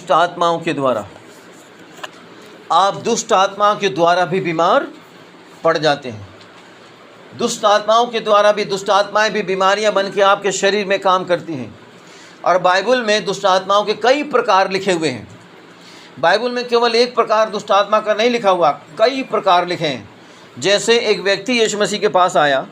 दुष्ट आत्माओं के द्वारा। आप दुष्ट आत्माओं के द्वारा भी बीमार पड़ जाते हैं। दुष्ट आत्माओं के द्वारा भी, दुष्ट आत्माएं भी बीमारियां बन के आपके शरीर में काम करती हैं। और बाइबल में दुष्ट आत्माओं के कई प्रकार लिखे हुए हैं। बाइबल में केवल एक प्रकार दुष्ट आत्मा का नहीं लिखा हुआ, कई प्रकार लिखे हैं। जैसे एक व्यक्ति यीशु मसीह के पास आया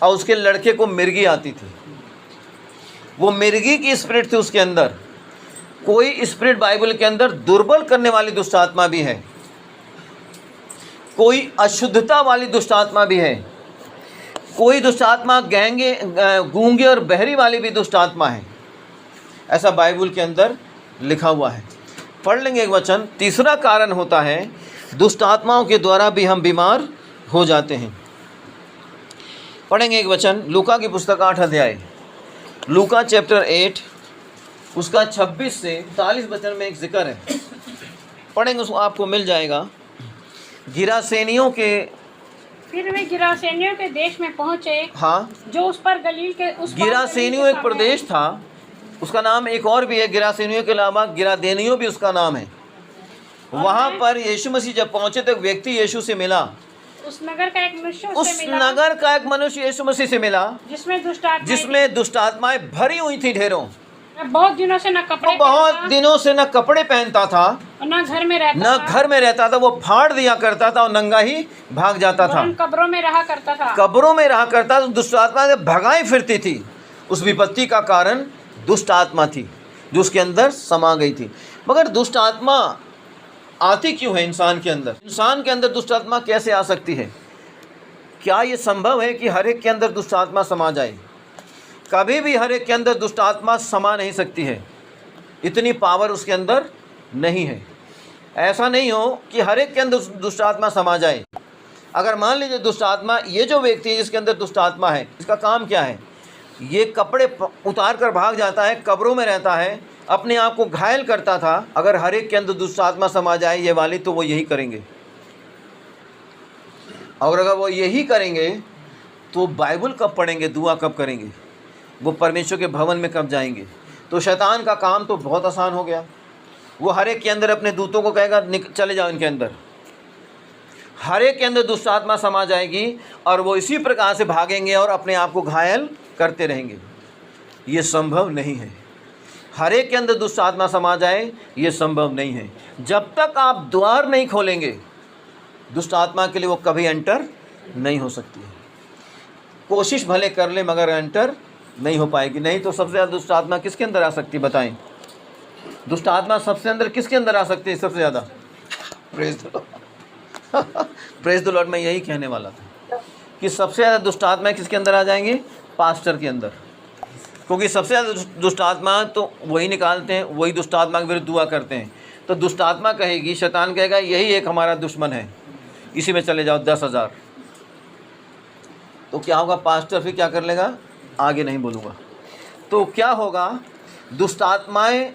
और उसके लड़के को मिर्गी आती थी। वो मिर्गी की स्पिरिट थी उसके अंदर। कोई स्पिरिट बाइबल के अंदर दुर्बल करने वाली दुष्ट आत्मा भी है, कोई अशुद्धता वाली दुष्ट आत्मा भी है, कोई दुष्ट आत्मा गूंगे और बहरी वाली भी दुष्ट आत्मा है। ऐसा बाइबल के अंदर लिखा हुआ है। पढ़ लेंगे एक वचन। तीसरा कारण होता है दुष्ट आत्माओं के द्वारा भी हम बीमार हो जाते हैं। पढ़ेंगे एक वचन, लूका की पुस्तक 8 अध्याय, लूका चैप्टर 8 उसका 26 से 40 वचन में एक जिक्र है। पढ़ेंगे उसको, आपको मिल जाएगा। गिरासेनियों के, फिर वे गिरासेनियों के देश में पहुंचे। हाँ, जो उस पर गलील के उस पार गिरासेनियों एक प्रदेश था, उसका नाम एक और भी है। गिरासेनियों के अलावा गिरादेनियों भी उसका नाम है। वहाँ पर यीशु मसीह जब पहुँचे तो एक व्यक्ति यीशु से मिला। उस नगर का एक मनुष्य यीशु मसीह से मिला जिसमें दुष्ट आत्माएं भरी हुई थी ढेरों। बहुत दिनों से न कपड़े पहनता था और न घर में रहता था। वो फाड़ दिया करता था और नंगा ही भाग जाता था। कब्रों में रहा करता था। दुष्ट आत्मा भगाई फिरती थी। उस विपत्ति का कारण दुष्ट आत्मा थी जो उसके अंदर समा गई थी। मगर दुष्ट आत्मा आती क्यों है इंसान के अंदर? इंसान के अंदर दुष्ट आत्मा कैसे आ सकती है? क्या ये संभव है कि हर एक के अंदर दुष्ट आत्मा समा जाए? कभी भी हर एक के अंदर दुष्ट आत्मा समा नहीं सकती है। इतनी पावर उसके अंदर नहीं है। ऐसा नहीं हो कि हर एक के अंदर दुष्ट आत्मा समा जाए। अगर मान लीजिए दुष्ट आत्मा, ये जो व्यक्ति है जिसके अंदर दुष्ट आत्मा है, इसका काम क्या है? ये कपड़े उतार कर भाग जाता है, कब्रों में रहता है, अपने आप को घायल करता था। अगर हर एक के अंदर दुष्ट आत्मा समा जाए ये वाली, तो वो यही करेंगे। और अगर वो यही करेंगे तो बाइबल कब पढ़ेंगे, दुआ कब करेंगे, वो परमेश्वर के भवन में कब जाएंगे? तो शैतान का काम तो बहुत आसान हो गया। वो हर एक के अंदर अपने दूतों को कहेगा चले जाओ इनके अंदर। हर एक के अंदर दुष्ट आत्मा समा जाएगी और वो इसी प्रकार से भागेंगे और अपने आप को घायल करते रहेंगे। ये संभव नहीं है। हर एक के अंदर दुष्ट आत्मा समा जाए, ये संभव नहीं है। जब तक आप द्वार नहीं खोलेंगे दुष्ट आत्मा के लिए, वो कभी एंटर नहीं हो सकती है। कोशिश भले कर ले मगर एंटर नहीं हो पाएगी। नहीं तो सबसे ज़्यादा दुष्ट आत्मा किसके अंदर आ सकती है बताएं? दुष्ट आत्मा सबसे अंदर किसके अंदर आ सकती है सबसे ज़्यादा? Praise the Lord. Praise the Lord. मैं यही कहने वाला था कि सबसे ज़्यादा दुष्ट आत्मा किसके अंदर आ जाएंगे? पास्टर के अंदर। क्योंकि सबसे ज़्यादा दुष्ट आत्मा तो वही निकालते हैं, वही दुष्ट आत्मा के विरुद्ध दुआ करते हैं। तो दुष्ट आत्मा कहेगी, शैतान कहेगा यही एक हमारा दुश्मन है, इसी में चले जाओ 10,000। तो क्या होगा? पास्टर फिर क्या कर लेगा? आगे नहीं बोलूँगा। तो क्या होगा? दुष्ट आत्माएँ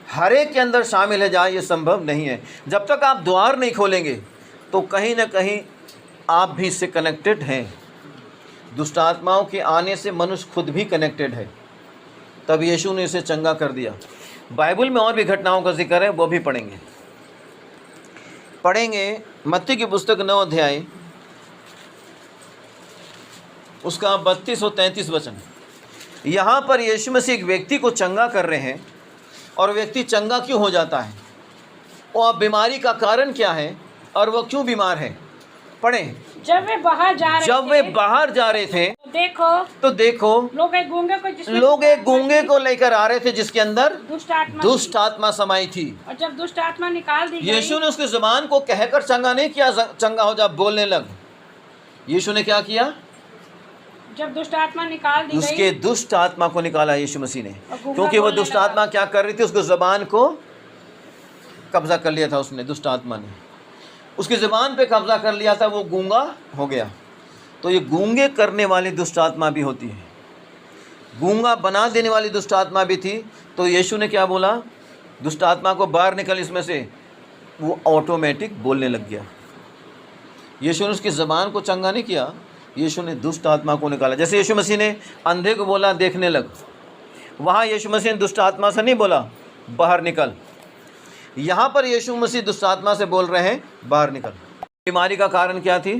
हर एक के अंदर शामिल है जाए, ये संभव नहीं है। जब तक आप द्वार नहीं खोलेंगे तो कहीं ना कहीं आप भी इससे कनेक्टेड हैं। दुष्ट आत्माओं के आने से मनुष्य खुद भी कनेक्टेड है। तब यीशु ने इसे चंगा कर दिया। बाइबल में और भी घटनाओं का जिक्र है, वो भी पढ़ेंगे। मत्ती की पुस्तक 9 अध्याय उसका 32 और 33 वचन। यहाँ पर यीशु मसीह एक व्यक्ति को चंगा कर रहे हैं। और व्यक्ति चंगा क्यों हो जाता है, और बीमारी का कारण क्या है, और वो क्यों बीमार है? पढ़ें। जब वे बाहर जा रहे थे तो देखो लोग एक गूंगे को लेकर आ रहे थे जिसके अंदर दुष्ट आत्मा समाई थी। और जब दुष्ट आत्मा निकाल दी, यीशु ने उसकी जुबान को कहकर चंगा नहीं किया, चंगा हो जा बोलने लग। यीशु ने क्या किया? जब दुष्ट आत्मा निकाल दी उसके दुष्ट आत्मा को निकाला यीशु मसीह ने। क्योंकि वो दुष्ट आत्मा क्या कर रही थी? उसको जुबान को कब्जा कर लिया था उसने। दुष्ट आत्मा ने उसकी जुबान पे कब्जा कर लिया था, वो गूंगा हो गया। तो ये गूंगे करने वाली दुष्ट आत्मा भी होती है, गूंगा बना देने वाली दुष्ट आत्मा भी थी। तो यीशु ने क्या बोला? दुष्ट आत्मा को बाहर निकल इसमें से। वो ऑटोमेटिक बोलने लग गया। यीशु ने उसकी ज़बान को चंगा नहीं किया, यीशु ने दुष्ट आत्मा को निकाला। जैसे यीशु मसीह ने अंधे को बोला देखने लग, वहाँ यीशु मसीह ने दुष्ट आत्मा से नहीं बोला बाहर निकल, यहाँ पर यीशु मसीह दुष्ट आत्मा से बोल रहे हैं बाहर निकल। बीमारी का कारण क्या थी?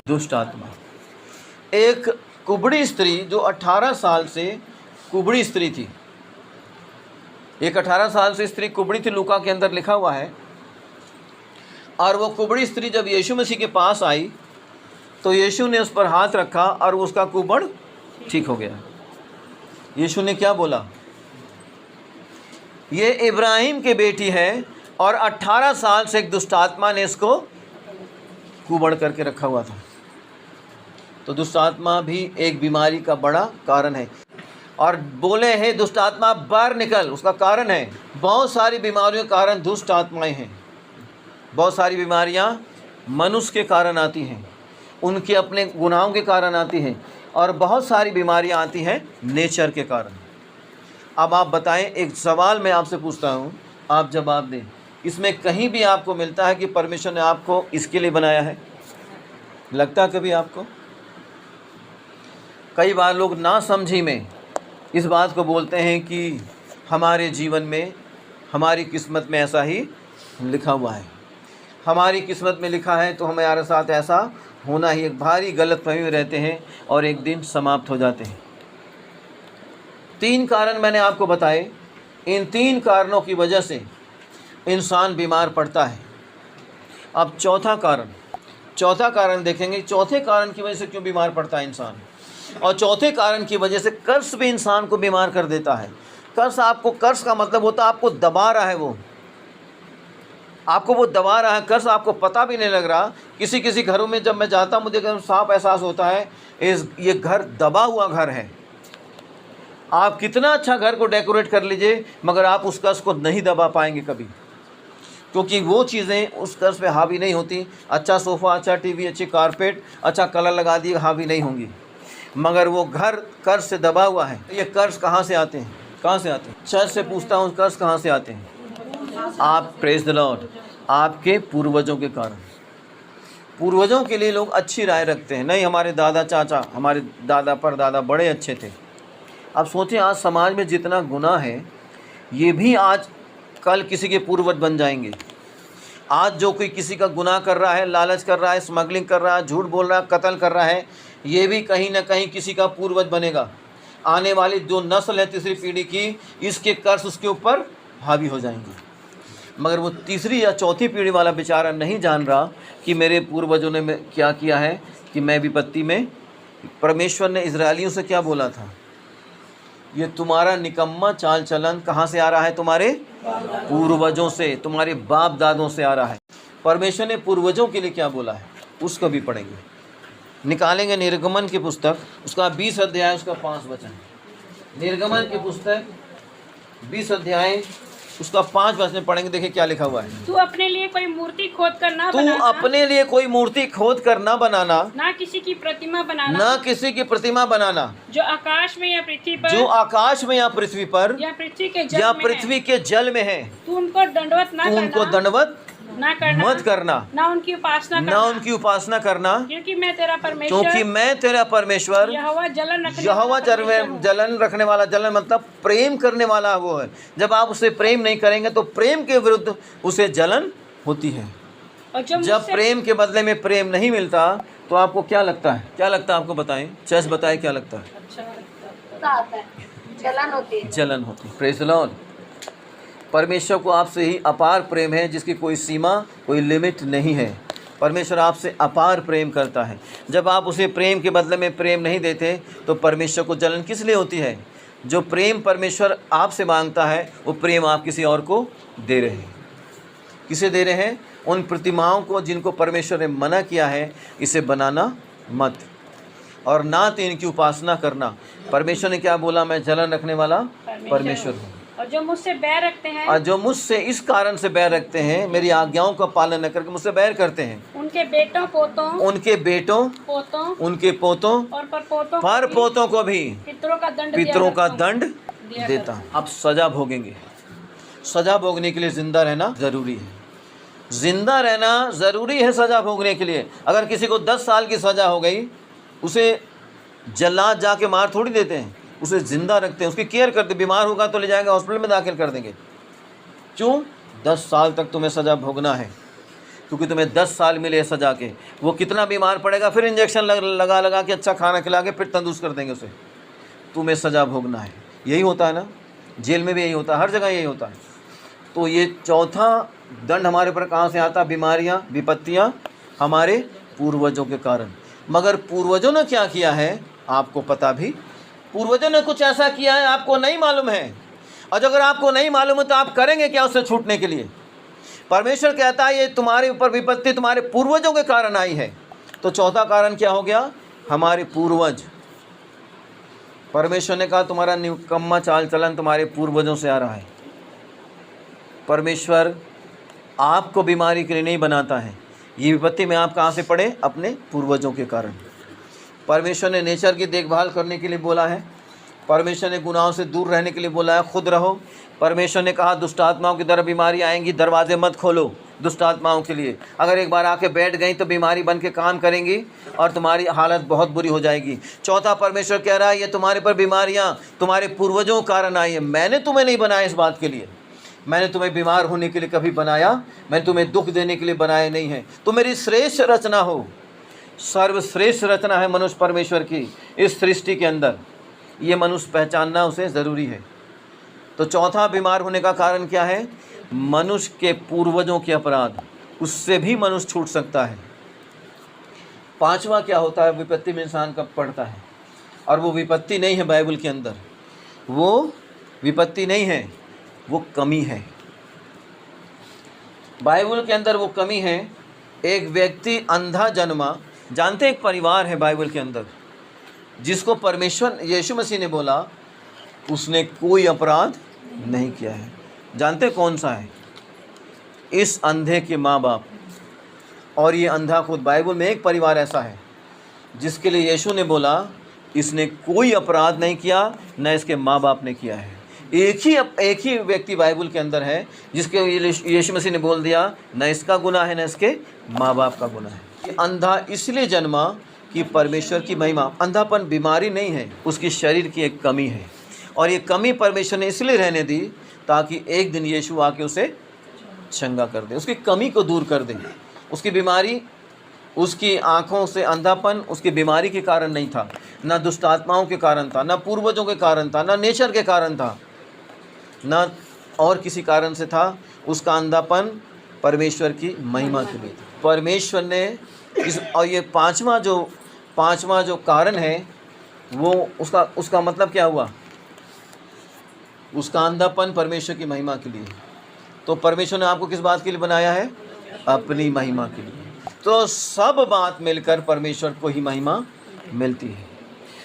दुष्ट आत्मा। एक कुबड़ी स्त्री जो 18 साल से कुबड़ी स्त्री थी, एक 18 साल से स्त्री कुबड़ी थी, लूका के अंदर लिखा हुआ है। और वो कुबड़ी स्त्री जब यीशु मसीह के पास आई तो यीशु ने उस पर हाथ रखा और उसका कुबड़ ठीक हो गया। यीशु ने क्या बोला? ये इब्राहिम की बेटी है और 18 साल से एक दुष्ट आत्मा ने इसको कुबड़ करके रखा हुआ था। तो दुष्ट आत्मा भी एक बीमारी का बड़ा कारण है। और बोले हैं दुष्ट आत्मा बाहर निकल, उसका कारण है बहुत सारी बीमारियों के कारण दुष्ट आत्माएं हैं। बहुत सारी बीमारियां मनुष्य के कारण आती हैं, उनके अपने गुनाहों के कारण आती हैं, और बहुत सारी बीमारियां आती हैं नेचर के कारण। अब आप बताएं, एक सवाल मैं आपसे पूछता हूं, आप जवाब दें। इसमें कहीं भी आपको मिलता है कि परमेश्वर ने आपको इसके लिए बनाया है? लगता कभी आपको? कई बार लोग नासमझी में इस बात को बोलते हैं कि हमारे जीवन में, हमारी किस्मत में ऐसा ही लिखा हुआ है, हमारी किस्मत में लिखा है तो हमारे साथ ऐसा होना ही। एक भारी गलतफहमी में रहते हैं और एक दिन समाप्त हो जाते हैं। 3 कारण मैंने आपको बताए। इन 3 कारणों की वजह से इंसान बीमार पड़ता है। अब चौथा कारण देखेंगे। चौथे कारण की वजह से क्यों बीमार पड़ता है इंसान, और चौथे कारण की वजह से कर्ज भी इंसान को बीमार कर देता है। कर्ज का मतलब होता है आपको दबा रहा है, वो दबा रहा है। कर्ज आपको पता भी नहीं लग रहा। किसी घरों में जब मैं जाता हूँ मुझे एकदम साफ एहसास होता है ये घर दबा हुआ घर है। आप कितना अच्छा घर को डेकोरेट कर लीजिए मगर आप उस कर्ज को नहीं दबा पाएंगे कभी, क्योंकि वो चीज़ें उस कर्ज पे हावी नहीं होती। अच्छा सोफ़ा, अच्छा टीवी, अच्छी कारपेट, अच्छा कलर लगा दिए, हावी नहीं होंगी। मगर वो घर कर्ज से दबा हुआ है। ये कर्ज कहाँ से आते हैं? चर्च से पूछता हूँ, कर्ज कहाँ से आते हैं? आप प्रेज द लॉर्ड, आपके पूर्वजों के कारण। पूर्वजों के लिए लोग अच्छी राय रखते हैं, नहीं हमारे दादा चाचा, हमारे दादा परदादा बड़े अच्छे थे। अब सोचें, आज समाज में जितना गुनाह है ये भी आज कल किसी के पूर्वज बन जाएंगे। आज जो कोई किसी का गुनाह कर रहा है, लालच कर रहा है, स्मगलिंग कर रहा है, झूठ बोल रहा है, कत्ल कर रहा है, ये भी कहीं ना कहीं किसी का पूर्वज बनेगा। आने वाली जो नस्ल है तीसरी पीढ़ी की, इसके कर्ज उसके ऊपर हावी हो जाएंगे। मगर वो तीसरी या चौथी पीढ़ी वाला बेचारा नहीं जान रहा कि मेरे पूर्वजों ने क्या किया है, कि मैं विपत्ति में। परमेश्वर ने इजरायलियों से क्या बोला था? ये तुम्हारा निकम्मा चाल चलन कहाँ से आ रहा है? तुम्हारे पूर्वजों से, तुम्हारे बाप दादों से आ रहा है। परमेश्वर ने पूर्वजों के लिए क्या बोला है उसको भी पढ़ेंगे। निकालेंगे निर्गमन की पुस्तक, उसका 20 अध्याय, उसका 5 वचन। निर्गमन की पुस्तक 20 अध्याय, उसका 5 वचन पढ़ेंगे। देखिए क्या लिखा हुआ है। तू अपने लिए कोई मूर्ति खोद कर ना बनाना, ना किसी की प्रतिमा बनाना, जो आकाश में या पृथ्वी पर, या पृथ्वी के जल में है। तू उनको दंडवत मत करना, ना उनकी उपासना करना, क्योंकि मैं तेरा परमेश्वर यहोवा जलन रखने वाला, जलन मतलब प्रेम करने वाला वो है। जब आप उसे प्रेम नहीं करेंगे तो प्रेम के विरुद्ध उसे जलन होती है। और जब प्रेम के बदले में प्रेम नहीं मिलता तो आपको क्या लगता है? आपको बताएं, चर्च बताए क्या लगता है? जलन होती है। Praise the Lord. परमेश्वर को आपसे ही अपार प्रेम है जिसकी कोई सीमा, कोई लिमिट नहीं है। परमेश्वर आपसे अपार प्रेम करता है। जब आप उसे प्रेम के बदले में प्रेम नहीं देते तो परमेश्वर को जलन किस लिए होती है? जो प्रेम परमेश्वर आपसे मांगता है वो प्रेम आप किसी और को दे रहे हैं। किसे दे रहे हैं? उन प्रतिमाओं को जिनको परमेश्वर ने मना किया है इसे बनाना मत, और ना तो इनकी उपासना करना। परमेश्वर ने क्या बोला? मैं जलन रखने वाला परमेश्वर हूँ। और जो मुझसे बैर रखते हैं, और जो मुझसे इस कारण से बैर रखते हैं, मेरी आज्ञाओं का पालन न करके मुझसे बैर करते हैं, उनके बेटों पोतों, उनके पोतों और परपोतों को भी पितरों का दंड देता हूँ। अब सजा भोगेंगे। सजा भोगने के लिए जिंदा रहना जरूरी है। जिंदा रहना ज़रूरी है सज़ा भोगने के लिए। अगर किसी को 10 साल की सज़ा हो गई, उसे जल्लाद जाके मार थोड़ी देते हैं, उसे ज़िंदा रखते हैं, उसकी केयर करते। बीमार होगा तो ले जाएंगे हॉस्पिटल में दाखिल कर देंगे। क्यों? 10 साल तक तुम्हें सज़ा भोगना है, क्योंकि तुम्हें 10 साल मिले सज़ा के। वो कितना बीमार पड़ेगा, फिर इंजेक्शन लगा के अच्छा खाना खिला के फिर तंदुरुस्त कर देंगे उसे। तुम्हें सज़ा भोगना है। यही होता है ना, जेल में भी यही होता है, हर जगह यही होता है। तो ये चौथा दंड हमारे ऊपर कहाँ से आता? बीमारियाँ, विपत्तियाँ हमारे पूर्वजों के कारण। मगर पूर्वजों ने क्या किया है आपको पता भी? पूर्वजों ने कुछ ऐसा किया है आपको नहीं मालूम है, और अगर आपको नहीं मालूम है तो आप करेंगे क्या उससे छूटने के लिए? परमेश्वर कहता है ये तुम्हारे ऊपर विपत्ति तुम्हारे पूर्वजों के कारण आई है। तो चौथा कारण क्या हो गया? हमारे पूर्वज। परमेश्वर ने कहा तुम्हारा निकम्मा चाल चलन तुम्हारे पूर्वजों से आ रहा है। परमेश्वर आपको बीमारी के लिए नहीं बनाता है। ये विपत्ति में आप कहाँ से पड़े? अपने पूर्वजों के कारण। परमेश्वर ने नेचर की देखभाल करने के लिए बोला है। परमेश्वर ने गुनाहों से दूर रहने के लिए बोला है, खुद रहो। परमेश्वर ने कहा दुष्ट आत्माओं की तरफ बीमारी आएंगी, दरवाजे मत खोलो दुष्ट आत्माओं के लिए। अगर एक बार आके बैठ गई तो बीमारी बन के काम करेंगी और तुम्हारी हालत बहुत बुरी हो जाएगी। चौथा, परमेश्वर कह रहा है ये तुम्हारे पर बीमारियां तुम्हारे पूर्वजों के कारण आई है। मैंने तुम्हें नहीं बनाया इस बात के लिए, मैंने तुम्हें बीमार होने के लिए कभी बनाया, मैंने तुम्हें दुख देने के लिए बनाया नहीं है। तो मेरी श्रेष्ठ रचना हो, सर्वश्रेष्ठ रचना है मनुष्य परमेश्वर की इस सृष्टि के अंदर। ये मनुष्य पहचानना उसे ज़रूरी है। तो चौथा बीमार होने का कारण क्या है? मनुष्य के पूर्वजों के अपराध, उससे भी मनुष्य छूट सकता है। पांचवा क्या होता है? विपत्ति में इंसान कब पड़ता है, और वो विपत्ति नहीं है बाइबल के अंदर, वो विपत्ति नहीं है, वो कमी है। बाइबल के अंदर वो कमी है। एक व्यक्ति अंधा जन्मा, जानते एक परिवार है बाइबल के अंदर जिसको परमेश्वर यीशु मसीह ने बोला उसने कोई अपराध नहीं किया है। जानते कौन सा है? इस अंधे के माँ बाप। और ये अंधा खुद, बाइबल में एक परिवार ऐसा है जिसके लिए यीशु ने बोला इसने कोई अपराध नहीं किया, न इसके माँ बाप ने किया है। एक ही व्यक्ति बाइबल के अंदर है जिसके यीशु मसीह ने बोल दिया न इसका गुनाह है न इसके माँ बाप का गुनाह है। ये अंधा इसलिए जन्मा कि परमेश्वर की महिमा। अंधापन बीमारी नहीं है, उसकी शरीर की एक कमी है, और ये कमी परमेश्वर ने इसलिए रहने दी ताकि एक दिन यीशु आके उसे चंगा कर दे, उसकी कमी को दूर कर दे। उसकी बीमारी, उसकी आँखों से अंधापन उसकी बीमारी के कारण नहीं था, ना दुष्ट आत्माओं के कारण था, ना पूर्वजों के कारण था, ना नेचर के कारण था, ना और किसी कारण से था। उसका अंधापन परमेश्वर की महिमा के लिए था। परमेश्वर ने और ये पांचवा जो कारण है वो उसका मतलब क्या हुआ? उसका अंधापन परमेश्वर की महिमा के लिए। तो परमेश्वर ने आपको किस बात के लिए बनाया है? अपनी महिमा के लिए। तो सब बात मिलकर परमेश्वर को ही महिमा मिलती है।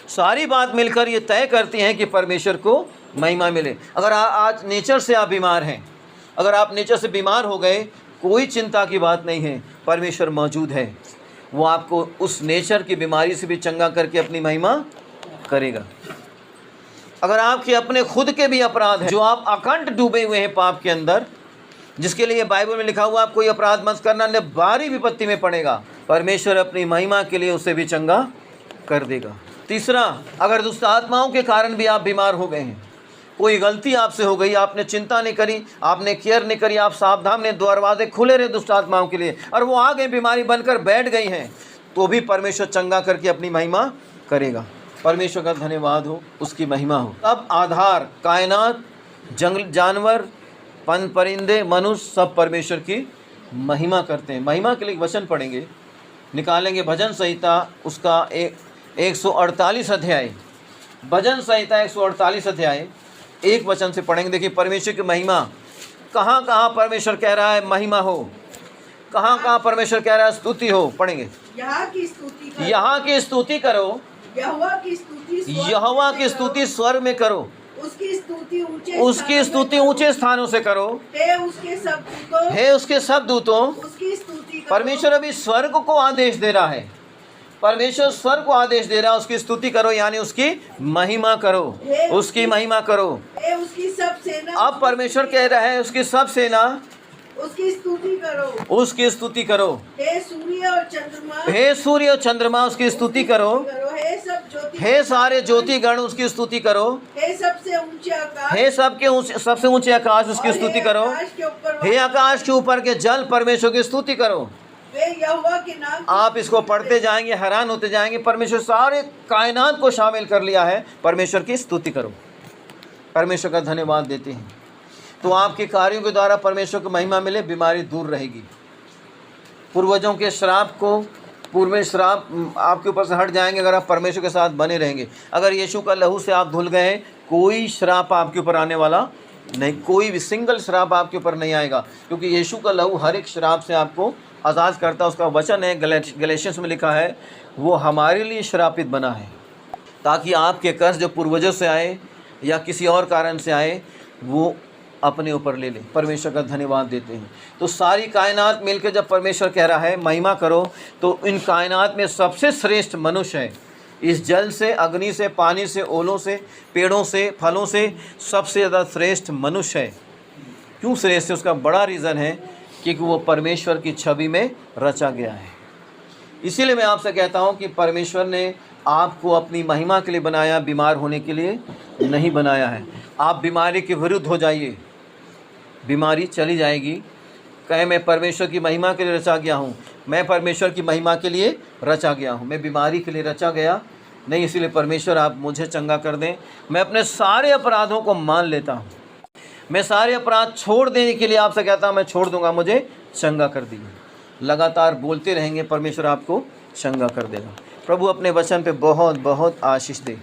सारी बात मिलकर ये तय करती हैं कि परमेश्वर को महिमा मिले। अगर आज नेचर से आप बीमार हैं, अगर आप नेचर से बीमार हो गए, कोई चिंता की बात नहीं है, परमेश्वर मौजूद है। वो आपको उस नेचर की बीमारी से भी चंगा करके अपनी महिमा करेगा। अगर आपके अपने खुद के भी अपराध हैं, जो आप अखंड डूबे हुए हैं पाप के अंदर, जिसके लिए बाइबल में लिखा हुआ आप कोई अपराध मत करना, न भारी विपत्ति में पड़ेगा, परमेश्वर अपनी महिमा के लिए उसे भी चंगा कर देगा। तीसरा, अगर दुष्ट आत्माओं के कारण भी आप बीमार हो गए हैं, कोई गलती आपसे हो गई, आपने चिंता नहीं करी, आपने केयर नहीं करी, आप सावधान ने दरवाजे खुले रहे दुष्ट आत्माओं के लिए, और वो आ गए बीमारी बनकर बैठ गई हैं, तो भी परमेश्वर चंगा करके अपनी महिमा करेगा। परमेश्वर का धन्यवाद हो, उसकी महिमा हो। अब आधार, कायनात, जंगल जानवर, पन परिंदे, मनुष्य, सब परमेश्वर की महिमा करते हैं। महिमा के लिए वचन पढ़ेंगे, निकालेंगे भजन संहिता उसका 148 अध्याय, भजन संहिता 148 अध्याय 1 वचन से पढ़ेंगे। देखिए परमेश्वर की महिमा, कहाँ कहाँ परमेश्वर कह रहा है महिमा हो, कहाँ कहाँ परमेश्वर कह रहा है स्तुति हो। पढ़ेंगे, यहाँ की स्तुति करो, यहोवा की स्तुति स्वर में करो, उसकी स्तुति ऊंचे स्थानों से करो, हे उसके सब दूतों। परमेश्वर अभी स्वर्ग को आदेश दे रहा है, परमेश्वर स्वर्ग को आदेश दे रहा है उसकी स्तुति करो, यानी उसकी महिमा करो, उसकी महिमा करो। उसकी सब सेना, अब परमेश्वर कह रहा है उसकी सब सेना उसकी स्तुति करो, उसकी स्तुति करो। हे सूर्य और चंद्रमा, हे सूर्य और चंद्रमा उसकी स्तुति करो, हे सब हे सारे ज्योति गण उसकी स्तुति करो, हे सबसे ऊंचे आकाश, हे सबसे ऊंचे आकाश उसकी स्तुति करो, हे आकाश के ऊपर के जल परमेश्वर की स्तुति करो। वे यहोवा के नाम। आप इसको पढ़ते जाएंगे, हैरान होते जाएंगे। परमेश्वर सारे कायनात को शामिल कर लिया है। परमेश्वर की स्तुति करो, परमेश्वर का धन्यवाद देते हैं। तो आपके कार्यों के द्वारा परमेश्वर को महिमा मिले, बीमारी दूर रहेगी। पूर्वजों के श्राप को, पूर्व श्राप आपके ऊपर से हट जाएंगे अगर आप परमेश्वर के साथ बने रहेंगे। अगर यीशु का लहू से आप धुल गए, कोई श्राप आपके ऊपर आने वाला नहीं, कोई भी सिंगल श्राप आपके ऊपर नहीं आएगा, क्योंकि यीशु का लहू हर एक श्राप से आपको आज़ाद करता है। उसका वचन है, गलेशियंस में लिखा है, वो हमारे लिए श्रापित बना है ताकि आपके कर्ज जो पूर्वजों से आए या किसी और कारण से आए वो अपने ऊपर ले ले। परमेश्वर का धन्यवाद देते हैं। तो सारी कायनात मिलकर जब परमेश्वर कह रहा है महिमा करो, तो इन कायनात में सबसे श्रेष्ठ मनुष्य है। इस जल से, अग्नि से, पानी से, ओलों से, पेड़ों से, फलों से सबसे ज़्यादा श्रेष्ठ मनुष्य है। क्यों श्रेष्ठ है? उसका बड़ा रीज़न है क्योंकि वो परमेश्वर की छवि में रचा गया है। इसीलिए मैं आपसे कहता हूँ कि परमेश्वर ने आपको अपनी महिमा के लिए बनाया, बीमार होने के लिए नहीं बनाया है। आप बीमारी के विरुद्ध हो जाइए, बीमारी चली जाएगी। कहे मैं परमेश्वर की महिमा के लिए रचा गया हूँ, मैं परमेश्वर की महिमा के लिए रचा गया हूँ, मैं बीमारी के लिए रचा गया नहीं। इसीलिए परमेश्वर आप मुझे चंगा कर दें। मैं अपने सारे अपराधों को मान लेता हूँ, मैं सारे अपराध छोड़ देने के लिए आपसे कहता हूँ मैं छोड़ दूँगा, मुझे चंगा कर दीजिए। लगातार बोलते रहेंगे, परमेश्वर आपको चंगा कर देगा। प्रभु अपने वचन पे बहुत बहुत आशीष दे।